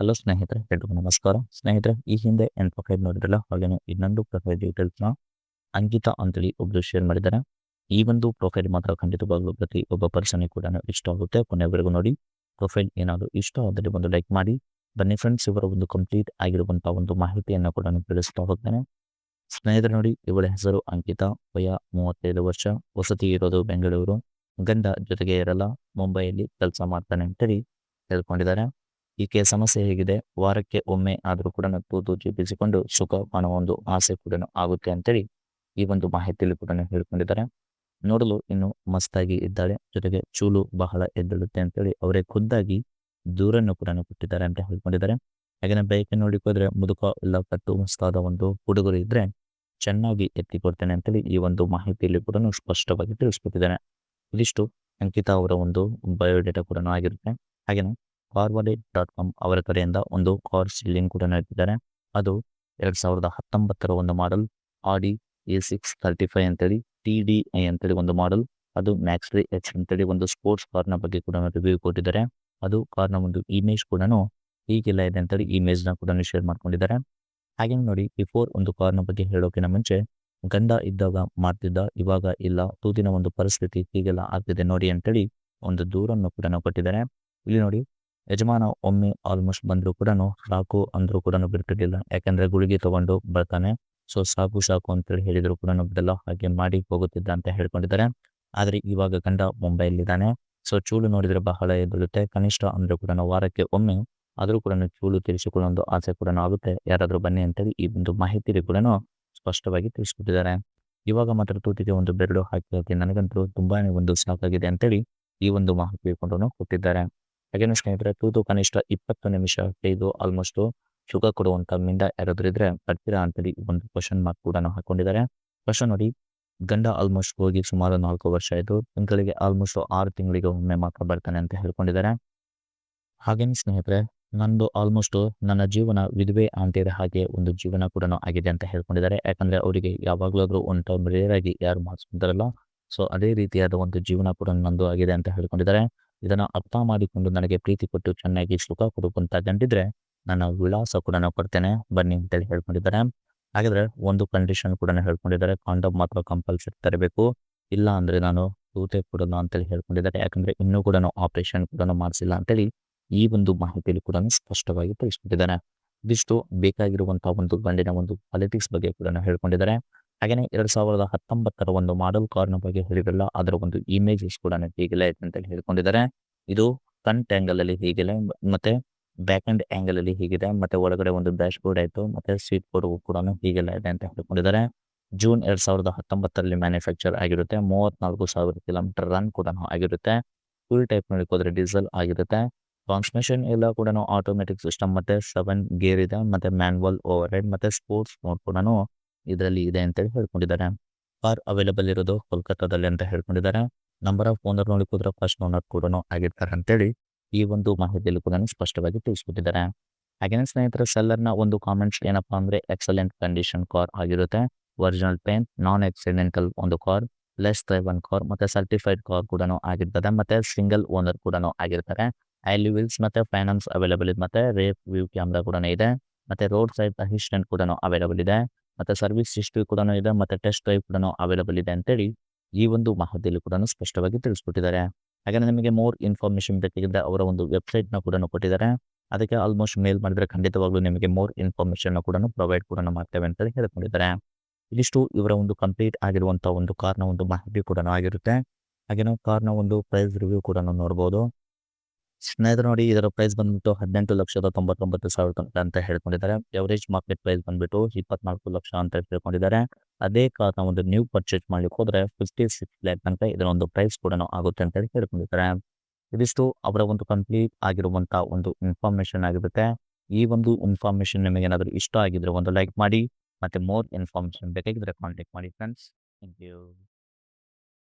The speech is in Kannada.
ಹಲೋ ಸ್ನೇಹಿತರೆ, ಎಲ್ರಿಗೂ ನಮಸ್ಕಾರ. ಸ್ನೇಹಿತರೆ, ಈ ಹಿಂದೆ ಏನು ಪ್ರೊಫೈಲ್ ನೋಡಿದ್ರಲ್ಲ, ಹಾಗೇನೆ ಇನ್ನೊಂದು ಪ್ರೊಫೈಲ್ ಡೀಟೇಲ್ಸ್ನ ಅಂಕಿತಾ ಅಂತೇಳಿ ಒಬ್ರು ಶೇರ್ ಮಾಡಿದ್ದಾರೆ. ಈ ಒಂದು ಪ್ರೊಫೈಲ್ ಮಾತ್ರ ಖಂಡಿತವಾಗ್ಲೂ ಪ್ರತಿ ಒಬ್ಬ ಪರ್ಸನ್ಗೆ ಕೂಡ ಇಷ್ಟ ಆಗುತ್ತೆ. ಕೊನೆವರೆಗೂ ನೋಡಿ. ಪ್ರೊಫೈಲ್ ಏನಾದರೂ ಇಷ್ಟ ಆದಲ್ಲಿ ಒಂದು ಲೈಕ್ ಮಾಡಿ. ಬನ್ನಿ ಫ್ರೆಂಡ್ಸ್, ಇವರ ಒಂದು ಕಂಪ್ಲೀಟ್ ಆಗಿರುವಂಥ ಒಂದು ಮಾಹಿತಿಯನ್ನು ಕೂಡ ತಿಳಿಸ್ತಾ ಹೋಗ್ತೇನೆ. ಸ್ನೇಹಿತರೆ ನೋಡಿ, ಇವಳ ಹೆಸರು ಅಂಕಿತಾ, ವಯ 35 ವರ್ಷ, ವಸತಿ ಇರೋದು ಬೆಂಗಳೂರು, ಗಂಡ ಜೊತೆಗೆ ಇರಲ್ಲ, ಮುಂಬೈಯಲ್ಲಿ ಕೆಲಸ ಮಾಡ್ತಾನೆ ಅಂತೇಳಿ ಹೇಳ್ಕೊಂಡಿದ್ದಾರೆ. ಈಕೆ ಸಮಸ್ಯೆ ಹೇಗಿದೆ, ವಾರಕ್ಕೆ ಒಮ್ಮೆ ಆದರೂ ಕೂಡ ತೂತು ಚಿಪ್ಪಿಸಿಕೊಂಡು ಸುಖ ಕಾಣುವ ಒಂದು ಆಸೆ ಕೂಡ ಆಗುತ್ತೆ ಅಂತೇಳಿ ಈ ಒಂದು ಮಾಹಿತಿಯಲ್ಲಿ ಕೂಡ ಹೇಳ್ಕೊಂಡಿದ್ದಾರೆ. ನೋಡಲು ಇನ್ನು ಮಸ್ತಾಗಿ ಇದ್ದಾಳೆ, ಜೊತೆಗೆ ಚೂಲು ಬಹಳ ಎದ್ದೇಳುತ್ತೆ ಅಂತೇಳಿ ಅವರೇ ಖುದ್ದಾಗಿ ದೂರನ್ನು ಕೂಡ ಕೊಟ್ಟಿದ್ದಾರೆ ಅಂತ ಹೇಳ್ಕೊಂಡಿದ್ದಾರೆ. ಹಾಗೆ ಬೈಕ್ ನೋಡಿಕ್ ಹೋದ್ರೆ ಮುದುಕ ಇಲ್ಲ ಕಟ್ಟು ಮಸ್ತಾದ ಒಂದು ಹುಡುಗರು ಇದ್ರೆ ಚೆನ್ನಾಗಿ ಎತ್ತಿ ಕೊಡ್ತೇನೆ ಅಂತೇಳಿ ಈ ಒಂದು ಮಾಹಿತಿಯಲ್ಲಿ ಕೂಡ ಸ್ಪಷ್ಟವಾಗಿ ತಿಳಿಸ್ಕೊಟ್ಟಿದ್ದಾರೆ. ಇದಿಷ್ಟು ಅಂಕಿತಾ ಅವರ ಒಂದು ಬಯೋಡೇಟಾ ಕೂಡ ಆಗಿರುತ್ತೆ. ಹಾಗೇನೆ Carvade.com ಅವರ ಕಡೆಯಿಂದ ಒಂದು ಕಾರ್ ಸೀಲಿಂಗ್ ಕೂಡ ನಡೆಸಿದ್ದಾರೆ. ಅದು 2019 ಒಂದು ಮಾಡೆಲ್ ಆಡಿ A635 ಅಂತೇಳಿ TDI ಅಂತೇಳಿ ಒಂದು ಮಾಡೆಲ್. ಅದು ಮ್ಯಾಕ್ಸ್ರಿ ಎಚ್ ಅಂತೇಳಿ ಒಂದು ಸ್ಪೋರ್ಟ್ಸ್ ಕಾರ್ನ ಬಗ್ಗೆ ಕೂಡ ರಿವ್ಯೂ ಕೊಟ್ಟಿದ್ದಾರೆ. ಅದು ಕಾರ್ನ ಒಂದು ಇಮೇಜ್ ಕೂಡ ಹೀಗೆಲ್ಲ ಇದೆ ಅಂತೇಳಿ ಇಮೇಜ್ನ ಕೂಡ ಶೇರ್ ಮಾಡ್ಕೊಂಡಿದ್ದಾರೆ. ಹಾಗೆ ನೋಡಿ, ಬಿಫೋರ್ ಒಂದು ಕಾರ್ನ ಬಗ್ಗೆ ಹೇಳೋಕಿನ ಮುಂಚೆ ಗಂಡ ಇದ್ದಾಗ ಮಾಡ್ತಿದ್ದ, ಇವಾಗ ಇಲ್ಲ, ತೂತಿನ ಒಂದು ಪರಿಸ್ಥಿತಿ ಹೀಗೆಲ್ಲ ಆಗ್ತಿದೆ ನೋಡಿ ಅಂತೇಳಿ ಒಂದು ದೂರನ್ನು ಕೂಡ ಕೊಟ್ಟಿದ್ದಾರೆ. ಇಲ್ಲಿ ನೋಡಿ, ಯಜಮಾನ ಒಮ್ಮೆ ಆಲ್ಮೋಸ್ಟ್ ಬಂದರೂ ಕೂಡ ಸಾಕು ಅಂದರೂ ಕೂಡ ಬಿಡ್ತಿರ್ಲಿಲ್ಲ. ಯಾಕಂದ್ರೆ ಗುಳಿಗೆ ತಗೊಂಡು ಬರ್ತಾನೆ. ಸೊ ಸಾಕು ಅಂತೇಳಿ ಹೇಳಿದ್ರು ಕೂಡ ಬಿಡಲ್ಲ, ಹಾಗೆ ಮಾಡಿ ಹೋಗುತ್ತಿದ್ದ ಅಂತ ಹೇಳ್ಕೊಂಡಿದ್ದಾರೆ. ಆದ್ರೆ ಇವಾಗ ಗಂಡ ಮುಂಬೈಯಲ್ಲಿದ್ದಾನೆ. ಸೊ ಚೂಳು ನೋಡಿದ್ರೆ ಬಹಳ ಎದುರುತ್ತೆ. ಕನಿಷ್ಠ ಅಂದ್ರೆ ಕೂಡ ವಾರಕ್ಕೆ ಒಮ್ಮೆ ಆದರೂ ಕೂಡ ಚೂಳು ತೀರಿಸಿಕೊಳ್ಳೋ ಒಂದು ಆಸೆ ಕೂಡ ಆಗುತ್ತೆ. ಯಾರಾದರೂ ಬನ್ನಿ ಅಂತೇಳಿ ಈ ಒಂದು ಮಾಹಿತಿ ಕೂಡ ಸ್ಪಷ್ಟವಾಗಿ ತಿಳಿಸ್ಕೊಟ್ಟಿದ್ದಾರೆ. ಇವಾಗ ಮಾತ್ರ ತೂತಿಗೆ ಒಂದು ಬೆರಳು ಹಾಕಿ ನನಗಂತೂ ತುಂಬಾನೇ ಒಂದು ಸಾಕಾಗಿದೆ ಅಂತೇಳಿ ಈ ಒಂದು ಮಾಹಿತಿ ಕೂಡ ಕೊಟ್ಟಿದ್ದಾರೆ. ಹಾಗೇನು ಸ್ನೇಹಿತರೆ, ತೂತು ಕನಿಷ್ಠ 20 ನಿಮಿಷ ಇದು ಆಲ್ಮೋಸ್ಟ್ ಸುಖ ಕೊಡುವಂತ ಮಿಂದ ಯಾರಾದ್ರೂ ಇದ್ರೆ ಬರ್ತೀರಾ ಅಂತೇಳಿ ಒಂದು ಕ್ವಶನ್ ಮಾರ್ಕ್ ಕೂಡ ಹಾಕೊಂಡಿದ್ದಾರೆ. ಕ್ವಶನ್ ನೋಡಿ, ಗಂಡ ಆಲ್ಮೋಸ್ಟ್ ಹೋಗಿ ಸುಮಾರು 4 ವರ್ಷ ಆಯಿತು. ತಿಂಗಳಿಗೆ ಆಲ್ಮೋಸ್ಟ್ 6 ತಿಂಗಳಿಗೆ ಒಮ್ಮೆ ಮಾತ್ರ ಬರ್ತಾನೆ ಅಂತ ಹೇಳ್ಕೊಂಡಿದ್ದಾರೆ. ಹಾಗೇನು ಸ್ನೇಹಿತರೆ, ನಂದು ಆಲ್ಮೋಸ್ಟ್ ನನ್ನ ಜೀವನ ವಿಧವೆ ಅಂತಿದ ಹಾಗೆ ಒಂದು ಜೀವನ ಕೂಡ ಆಗಿದೆ ಅಂತ ಹೇಳ್ಕೊಂಡಿದ್ದಾರೆ. ಯಾಕಂದ್ರೆ ಅವರಿಗೆ ಯಾವಾಗ್ಲಾದ್ರೂ ಒಂದು ಟೈಮ್ ರೇರ್ ಆಗಿ ಯಾರು ಮಾಡಿಸ್ಕೊಂತಾರಲ್ಲ, ಸೊ ಅದೇ ರೀತಿಯಾದ ಒಂದು ಜೀವನ ಕೂಡ ನಂದು ಆಗಿದೆ ಅಂತ ಹೇಳ್ಕೊಂಡಿದ್ದಾರೆ. ಇದನ್ನ ಅರ್ಥ ಮಾಡಿಕೊಂಡು ನನಗೆ ಪ್ರೀತಿ ಕೊಟ್ಟು ಚೆನ್ನಾಗಿ ಸುಖ ಕೊಡುವಂತ ಗಂಡಿದ್ರೆ ನನ್ನ ವಿಳಾಸ ಕೂಡ ಕೊಡ್ತೇನೆ ಬನ್ನಿ ಅಂತೇಳಿ ಹೇಳ್ಕೊಂಡಿದ್ದಾರೆ. ಹಾಗಾದ್ರೆ ಒಂದು ಕಂಡೀಷನ್ ಕೂಡ ಹೇಳ್ಕೊಂಡಿದ್ದಾರೆ, ಕಾಂಡಮ್ ಮಾತ್ರ ಕಂಪಲ್ಸರಿ ತರಬೇಕು, ಇಲ್ಲ ಅಂದ್ರೆ ನಾನು ತೂತೆ ಕೊಡಲ್ಲ ಅಂತೇಳಿ ಹೇಳ್ಕೊಂಡಿದ್ದಾರೆ. ಯಾಕಂದ್ರೆ ಇನ್ನೂ ಕೂಡ ಆಪರೇಷನ್ ಕೂಡ ಮಾಡಿಸಿಲ್ಲ ಅಂತೇಳಿ ಈ ಒಂದು ಮಾಹಿತಿಯಲ್ಲಿ ಕೂಡ ಸ್ಪಷ್ಟವಾಗಿ ತಿಳಿಸ್ಕೊಟ್ಟಿದ್ದಾರೆ. ಇದಿಷ್ಟು ಬೇಕಾಗಿರುವಂತಹ ಒಂದು ಗಂಡಿನ ಒಂದು ಪಾಲಿಟಿಕ್ಸ್ ಬಗ್ಗೆ ಕೂಡ ಹೇಳ್ಕೊಂಡಿದ್ದಾರೆ. ಹಾಗೆಯೇ 2019 ಒಂದು ಮಾಡೆಲ್ ಕಾರ್ನ ಬಗ್ಗೆ ಹೇಳಿರಲ್ಲ, ಅದರ ಒಂದು ಇಮೇಜಸ್ ಕೂಡ ಹೀಗೆಲ್ಲ ಇದೆ ಅಂತೇಳಿ ಹೇಳ್ಕೊಂಡಿದ್ದಾರೆ. ಇದು ಫ್ರಂಟ್ ಆಂಗಲ್ ಅಲ್ಲಿ ಹೀಗಿದೆ, ಮತ್ತೆ ಬ್ಯಾಕ್ ಅಂಡ್ ಆಂಗಲ್ ಅಲ್ಲಿ ಹೀಗಿದೆ, ಮತ್ತೆ ಒಳಗಡೆ ಒಂದು ಡ್ಯಾಶ್ ಬೋರ್ಡ್ ಆಯ್ತು, ಮತ್ತೆ ಸೀಟ್ ಬೋರ್ಡ್ ಕೂಡ ಹೀಗೆಲ್ಲ ಇದೆ ಅಂತ ಹೇಳ್ಕೊಂಡಿದ್ದಾರೆ. ಜೂನ್ 2019 ಮ್ಯಾನುಫ್ಯಾಕ್ಚರ್ ಆಗಿರುತ್ತೆ. 34,000 ಕಿಲೋಮೀಟರ್ ರನ್ ಕೂಡ ಆಗಿರುತ್ತೆ. ಫುಲ್ ಟೈಪ್ ನೋಡಿಕೋದ್ರೆ ಡೀಸೆಲ್ ಆಗಿರುತ್ತೆ. ಟ್ರಾನ್ಸ್ಮಿಷನ್ ಎಲ್ಲ ಕೂಡ ಆಟೋಮೆಟಿಕ್ ಸಿಸ್ಟಮ್, ಮತ್ತೆ 7 ಗೇರ್ ಇದೆ, ಮತ್ತೆ ಮ್ಯಾನ್ಯುವಲ್ ಓವರ್ ರೈಡ್, ಮತ್ತೆ ಸ್ಪೋರ್ಟ್ಸ್ ಮೋಡ್ ಕೂಡ ಇದರಲ್ಲಿ ಇದೆ ಅಂತೇಳಿ ಹೇಳ್ಕೊಂಡಿದ್ದಾರೆ. ಕಾರ್ ಅವೈಲೇಬಲ್ ಇರೋದು ಕೋಲ್ಕತ್ತಾದಲ್ಲಿ ಅಂತ ಹೇಳ್ಕೊಂಡಿದ್ದಾರೆ. ನಂಬರ್ ಆಫ್ ಓನರ್ ನೋಡಿಕೋದ್ರೆ ಫಸ್ಟ್ ಓನರ್ ಕೂಡ ಆಗಿರ್ತಾರೆ ಅಂತೇಳಿ ಈ ಒಂದು ಮಾಹಿತಿಯಲ್ಲಿ ಕೂಡ ಸ್ಪಷ್ಟವಾಗಿ ತಿಳಿಸ್ಕೊಟ್ಟಿದ್ದಾರೆ. ಹಾಗೇನೇ ಸ್ನೇಹಿತರ, ಸೆಲ್ಲರ್ನ ಒಂದು ಕಾಮೆಂಟ್ಸ್ ಏನಪ್ಪಾ ಅಂದ್ರೆ ಎಕ್ಸಲೆಂಟ್ ಕಂಡೀಷನ್ ಕಾರ್ ಆಗಿರುತ್ತೆ, ಒರಿಜಿನಲ್ ಪೇಂಟ್, ನಾನ್ ಆಕ್ಸಿಡೆಂಟಲ್ ಒಂದು ಕಾರ್, ಲೆಸ್ ಡ್ರೈವನ್ ಕಾರ್, ಮತ್ತೆ ಸರ್ಟಿಫೈಡ್ ಕಾರ್ ಕೂಡ ಆಗಿರ್ತದೆ, ಮತ್ತೆ ಸಿಂಗಲ್ ಓನರ್ ಕೂಡ ಆಗಿರ್ತಾರೆ. ಐಲಿ ವೀಲ್ಸ್ ಮತ್ತೆ ಫೈನಾನ್ಸ್ ಅವೈಲೇಬಲ್ ಇದೆ, ಮತ್ತೆ ರೇರ್ ವ್ಯೂ ಕ್ಯಾಮ್ರಾ ಕೂಡ ಇದೆ, ಮತ್ತೆ ರೋಡ್ ಸೈಡ್ ಅಸಿಸ್ಟೆಂಟ್ ಕೂಡ ಅವೈಲೇಬಲ್ ಇದೆ, ಮತ್ತೆ ಸರ್ವಿಸ್ ಹಿಸ್ಟ್ರಿ ಕೂಡ ಇದೆ, ಮತ್ತೆ ಟೆಸ್ಟ್ ಡ್ರೈವ್ ಕೂಡ ಅವೈಲೇಬಲ್ ಇದೆ ಅಂತೇಳಿ ಈ ಒಂದು ಮಾಹಿತಿಯಲ್ಲಿ ಕೂಡ ಸ್ಪಷ್ಟವಾಗಿ ತಿಳಿಸ್ಕೊಟ್ಟಿದ್ದಾರೆ. ಹಾಗೆ ನಿಮಗೆ ಮೋರ್ ಇನ್ಫಾರ್ಮೇಶನ್ ಬೇಕಿದ್ರೆ ಅವರ ಒಂದು ವೆಬ್ಸೈಟ್ನ ಕೂಡ ಕೊಟ್ಟಿದ್ದಾರೆ. ಅದಕ್ಕೆ ಆಲ್ಮೋಸ್ಟ್ ಮೇಲ್ ಮಾಡಿದ್ರೆ ಖಂಡಿತವಾಗ್ಲೂ ನಿಮಗೆ ಮೋರ್ ಇನ್ಫಾರ್ಮೇಶನ್ ಕೂಡ ಪ್ರೊವೈಡ್ ಕೂಡ ಮಾಡ್ತೇವೆ ಅಂತ ಹೇಳ್ಕೊಂಡಿದ್ದಾರೆ. ಇದಿಷ್ಟು ಇವರ ಒಂದು ಕಂಪ್ಲೀಟ್ ಆಗಿರುವಂತಹ ಒಂದು ಕಾರ್ನ ಒಂದು ಮಾಹಿತಿ ಕೂಡ ಆಗಿರುತ್ತೆ. ಹಾಗೆ ಕಾರ್ನ ಒಂದು ಪ್ರೈಸ್ ರಿವ್ಯೂ ಕೂಡ ನೋಡಬಹುದು. ಸ್ನೇಹಿತರೆ ನೋಡಿ, ಇದರ ಪ್ರೈಸ್ ಬಂದ್ಬಿಟ್ಟು 18,99,000 ಅಂತ ಹೇಳ್ಕೊಂಡಿದ್ದಾರೆ. ಎವರೇಜ್ ಮಾರ್ಕೆಟ್ ಪ್ರೈಸ್ ಬಂದ್ಬಿಟ್ಟು 24 ಲಕ್ಷ ಅಂತ ಹೇಳ್ಕೊಂಡಿದ್ದಾರೆ. ಅದೇ ಕಾರ್ನ ಒಂದು ನ್ಯೂ ಪರ್ಚೇಸ್ ಮಾಡ್ಲಿಕ್ಕೆ ಹೋದ್ರೆ 56 ಲ್ಯಾಕ್ ತನಕ ಇದರ ಒಂದು ಪ್ರೈಸ್ ಕೂಡ ಆಗುತ್ತೆ ಅಂತ ಹೇಳ್ಕೊಂಡಿದ್ದಾರೆ. ಇದಿಷ್ಟು ಅವರ ಒಂದು ಕಂಪ್ಲೀಟ್ ಆಗಿರುವಂತಹ ಒಂದು ಇನ್ಫಾರ್ಮೇಶನ್ ಆಗಿರುತ್ತೆ. ಈ ಒಂದು ಇನ್ಫಾರ್ಮೇಶನ್ ನಿಮಗೆ ಏನಾದರೂ ಇಷ್ಟ ಆಗಿದ್ರೆ ಒಂದು ಲೈಕ್ ಮಾಡಿ, ಮತ್ತೆ ಮೋರ್ ಇನ್ಫಾರ್ಮೇಶನ್ ಬೇಕಾಗಿದ್ರೆ ಕಾಂಟ್ಯಾಕ್ಟ್ ಮಾಡಿ ಫ್ರೆಂಡ್ಸ್. Thank you.